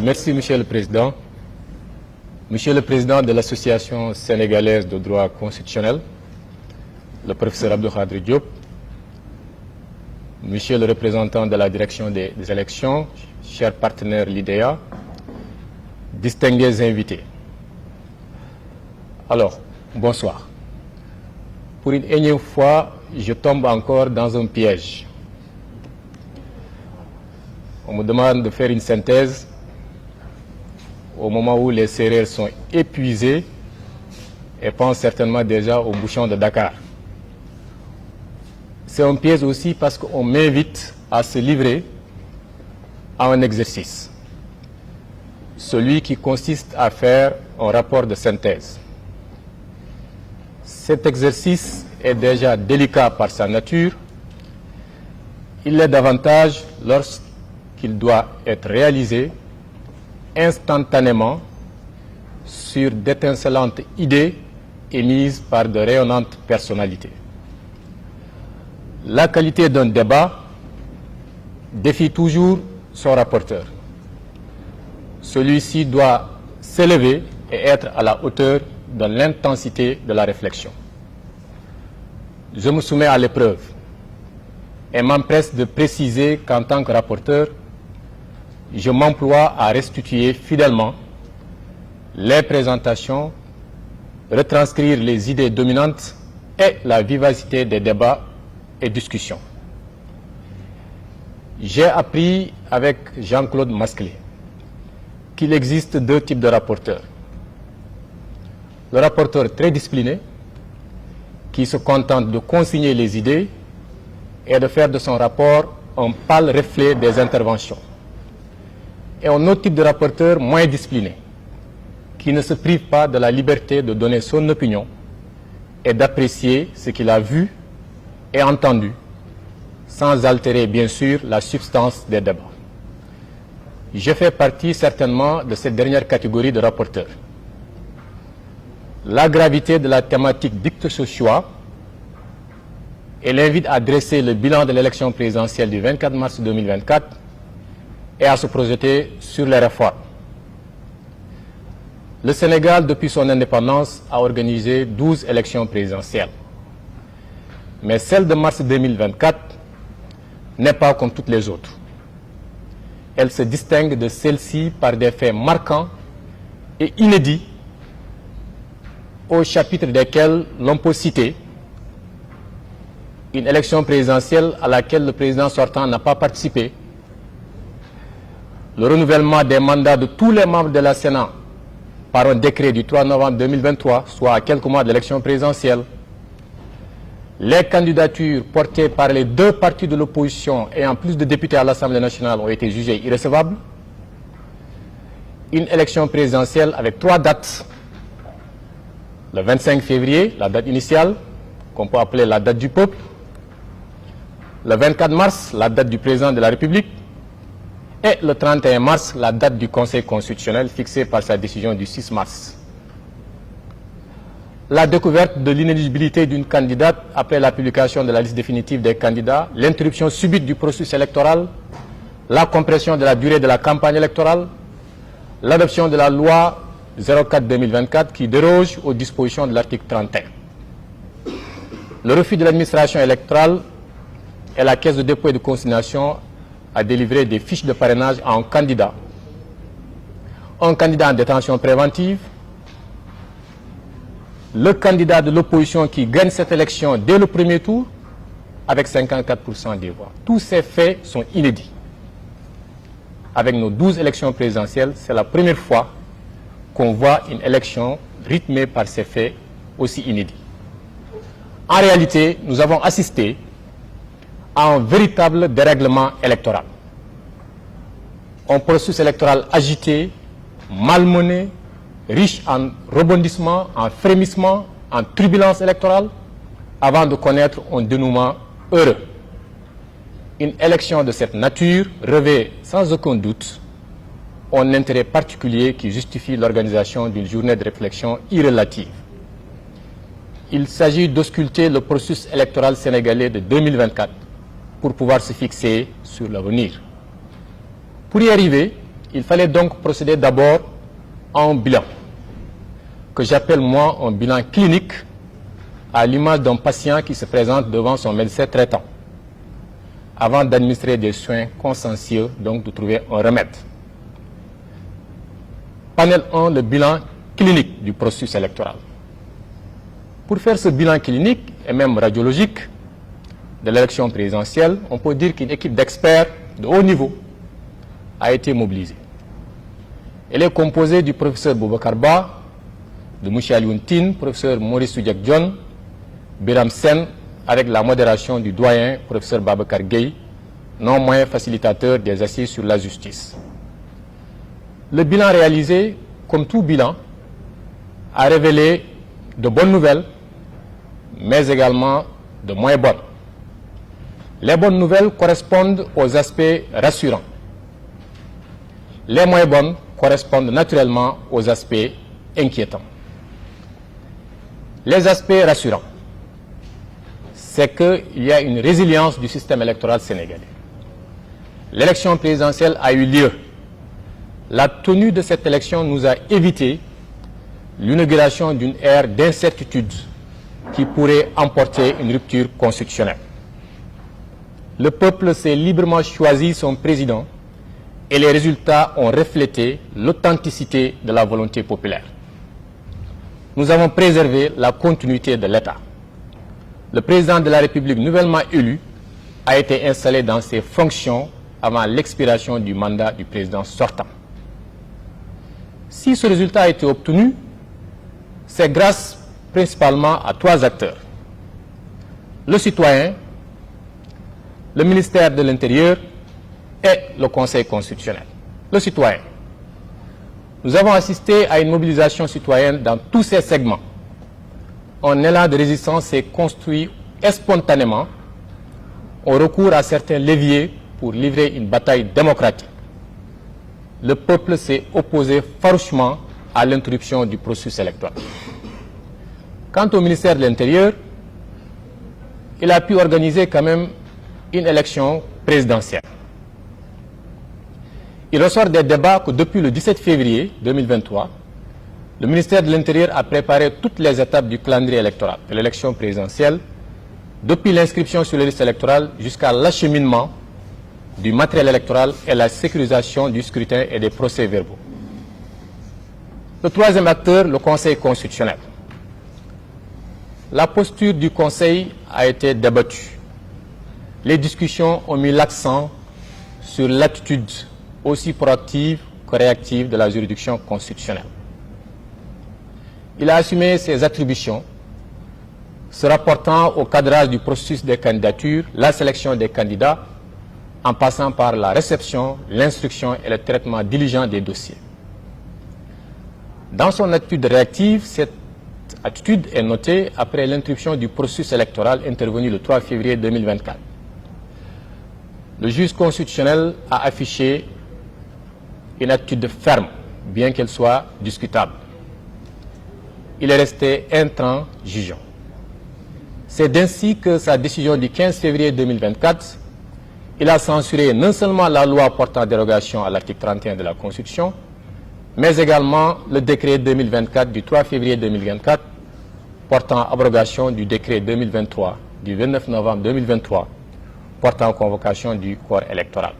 Merci, Monsieur le Président. Monsieur le Président de l'Association sénégalaise de droit constitutionnel, le professeur Abdou Khadri Diop, Monsieur le représentant de la direction des élections, chers partenaires l'IDEA, distingués invités. Alors, bonsoir. Pour une énième fois, je tombe encore dans un piège. On me demande de faire une synthèse au moment où les Sérères sont épuisés et pensent certainement déjà au bouchon de Dakar. C'est un piège aussi parce qu'on m'invite à se livrer à un exercice, celui qui consiste à faire un rapport de synthèse. Cet exercice est déjà délicat par sa nature. Il l'est davantage lorsqu'il doit être réalisé instantanément sur d'étincelantes idées émises par de rayonnantes personnalités. La qualité d'un débat défie toujours son rapporteur. Celui-ci doit s'élever et être à la hauteur de l'intensité de la réflexion. Je me soumets à l'épreuve et m'empresse de préciser qu'en tant que rapporteur, je m'emploie à restituer fidèlement les présentations, retranscrire les idées dominantes et la vivacité des débats et discussions. J'ai appris avec Jean-Claude Masclé qu'il existe deux types de rapporteurs. Le rapporteur très discipliné, qui se contente de consigner les idées et de faire de son rapport un pâle reflet des interventions. Et un autre type de rapporteur moins discipliné, qui ne se prive pas de la liberté de donner son opinion et d'apprécier ce qu'il a vu et entendu, sans altérer bien sûr la substance des débats. Je fais partie certainement de cette dernière catégorie de rapporteurs. La gravité de la thématique dicte ce choix et l'invite à dresser le bilan de l'élection présidentielle du 24 mars 2024 et à se projeter sur les réformes. Le Sénégal, depuis son indépendance, a organisé 12 élections présidentielles. Mais celle de mars 2024 n'est pas comme toutes les autres. Elle se distingue de celle-ci par des faits marquants et inédits, au chapitre desquels l'on peut citer une élection présidentielle à laquelle le président sortant n'a pas participé, le renouvellement des mandats de tous les membres de la Sénat par un décret du 3 novembre 2023, soit à quelques mois de l'élection présidentielle, les candidatures portées par les deux partis de l'opposition ayant plus de députés à l'Assemblée nationale ont été jugées irrecevables, une élection présidentielle avec 3 dates, le 25 février, la date initiale, qu'on peut appeler la date du peuple, le 24 mars, la date du président de la République, et le 31 mars, la date du Conseil constitutionnel fixée par sa décision du 6 mars. La découverte de l'inéligibilité d'une candidate après la publication de la liste définitive des candidats, l'interruption subite du processus électoral, la compression de la durée de la campagne électorale, l'adoption de la loi 04-2024 qui déroge aux dispositions de l'article 31. Le refus de l'administration électorale et la caisse de dépôt et de consignation à délivrer des fiches de parrainage à un candidat en détention préventive, le candidat de l'opposition qui gagne cette élection dès le premier tour avec 54% des voix. Tous ces faits sont inédits. Avec nos 12 élections présidentielles, c'est la première fois qu'on voit une élection rythmée par ces faits aussi inédits. En réalité, nous avons assisté à un véritable dérèglement électoral. Un processus électoral agité, malmené, riche en rebondissements, en frémissements, en turbulences électorales, avant de connaître un dénouement heureux. Une élection de cette nature revêt sans aucun doute un intérêt particulier qui justifie l'organisation d'une journée de réflexion irrélative. il s'agit d'ausculter le processus électoral sénégalais de 2024 pour pouvoir se fixer sur l'avenir. Pour y arriver, il fallait donc procéder d'abord à un bilan, que j'appelle moi un bilan clinique, à l'image d'un patient qui se présente devant son médecin traitant, avant d'administrer des soins consensueux, donc de trouver un remède. Panel 1, le bilan clinique du processus électoral. Pour faire ce bilan clinique et même radiologique de l'élection présidentielle, on peut dire qu'une équipe d'experts de haut niveau a été mobilisée. Elle est composée du professeur Boubacar Ba, de Mouchi Alioune Tine, professeur Maurice Soudieck Dione, Biram Sen, avec la modération du doyen professeur Babacar Gueye, non moins facilitateur des assises sur la justice. Le bilan réalisé, comme tout bilan, a révélé de bonnes nouvelles, mais également de moins bonnes. Les bonnes nouvelles correspondent aux aspects rassurants. Les moins bonnes correspondent naturellement aux aspects inquiétants. Les aspects rassurants, c'est qu'il y a une résilience du système électoral sénégalais. L'élection présidentielle a eu lieu. La tenue de cette élection nous a évité l'inauguration d'une ère d'incertitude qui pourrait emporter une rupture constitutionnelle. Le peuple s'est librement choisi son président et les résultats ont reflété l'authenticité de la volonté populaire. Nous avons préservé la continuité de l'État. Le président de la République nouvellement élu a été installé dans ses fonctions avant l'expiration du mandat du président sortant. Si ce résultat a été obtenu, c'est grâce principalement à trois acteurs. Le citoyen, le ministère de l'Intérieur et le Conseil constitutionnel. Le citoyen. Nous avons assisté à une mobilisation citoyenne dans tous ces segments. Un élan de résistance s'est construit spontanément au recours à certains leviers pour livrer une bataille démocratique. Le peuple s'est opposé farouchement à l'interruption du processus électoral. Quant au ministère de l'Intérieur, il a pu organiser quand même une élection présidentielle. Il ressort des débats que depuis le 17 février 2023, le ministère de l'Intérieur a préparé toutes les étapes du calendrier électoral de l'élection présidentielle, depuis l'inscription sur les listes électorales jusqu'à l'acheminement du matériel électoral et la sécurisation du scrutin et des procès-verbaux. Le troisième acteur, le Conseil constitutionnel. La posture du Conseil a été débattue. Les discussions ont mis l'accent sur l'attitude aussi proactive que réactive de la juridiction constitutionnelle. Il a assumé ses attributions, se rapportant au cadrage du processus des candidatures, la sélection des candidats, en passant par la réception, l'instruction et le traitement diligent des dossiers. Dans son attitude réactive, cette attitude est notée après l'interruption du processus électoral intervenu le 3 février 2024. Le juge constitutionnel a affiché une attitude ferme, bien qu'elle soit discutable. Il est resté intransigeant. C'est ainsi que sa décision du 15 février 2024, il a censuré non seulement la loi portant dérogation à l'article 31 de la Constitution, mais également le décret 2024 du 3 février 2024 portant abrogation du décret 2023 du 29 novembre 2023 portant convocation du corps électoral.